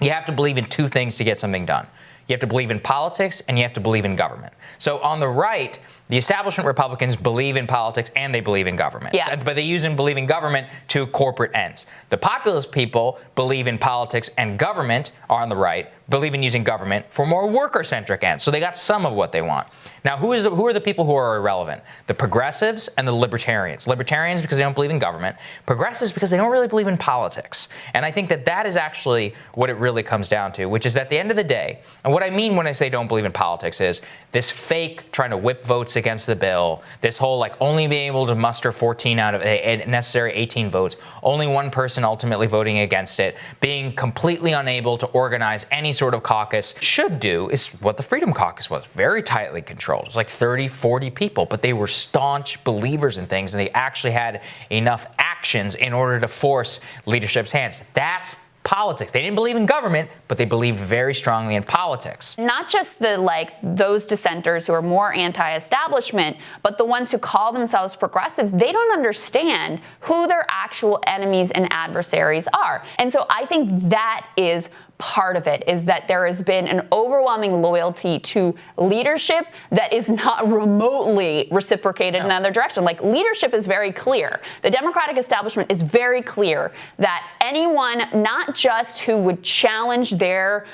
you have to believe in two things to get something done. You have to believe in politics and you have to believe in government. So on the right, the establishment Republicans believe in politics and they believe in government. Yeah. But they use and believe in government to corporate ends. The populist people believe in politics and government, are on the right, believe in using government for more worker-centric ends. So they got some of what they want. Now, who are the people who are irrelevant? The progressives and the libertarians. Libertarians because they don't believe in government. Progressives because they don't really believe in politics. And I think that that is actually what it really comes down to, which is at the end of the day, and what I mean when I say don't believe in politics is this fake trying to whip votes against the bill, this whole like only being able to muster 14 out of a necessary 18 votes, only one person ultimately voting against it, being completely unable to organize any sort of caucus. Should do is what the Freedom Caucus was, very tightly controlled. It was like 30, 40 people, but they were staunch believers in things and they actually had enough actions in order to force leadership's hands. That's politics. They didn't believe in government, but they believed very strongly in politics. Not just those dissenters who are more anti-establishment, but the ones who call themselves progressives, they don't understand who their actual enemies and adversaries are. And so I think that is part of it, is that there has been an overwhelming loyalty to leadership that is not remotely reciprocated in another direction. Like, leadership is very clear. The Democratic establishment is very clear that anyone, not just who would challenge their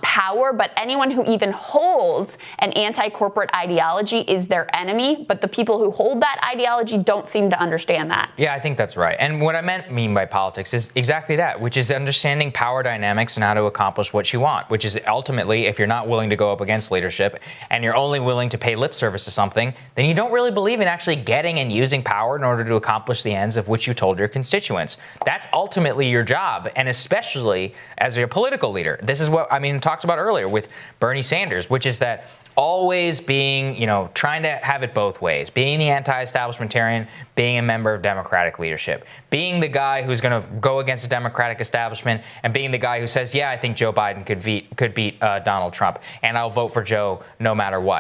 power, but anyone who even holds an anti-corporate ideology is their enemy. But the people who hold that ideology don't seem to understand that. Yeah, I think that's right. And what I mean by politics is exactly that, which is understanding power dynamics and how to accomplish what you want, which is ultimately, if you're not willing to go up against leadership and you're only willing to pay lip service to something, then you don't really believe in actually getting and using power in order to accomplish the ends of which you told your constituents. That's ultimately your job, and especially as a political leader. This is what talked about earlier with Bernie Sanders, which is that always being, trying to have it both ways, being the anti-establishmentarian, being a member of Democratic leadership, being the guy who's going to go against the Democratic establishment, and being the guy who says, yeah, I think Joe Biden could beat Donald Trump, and I'll vote for Joe no matter what.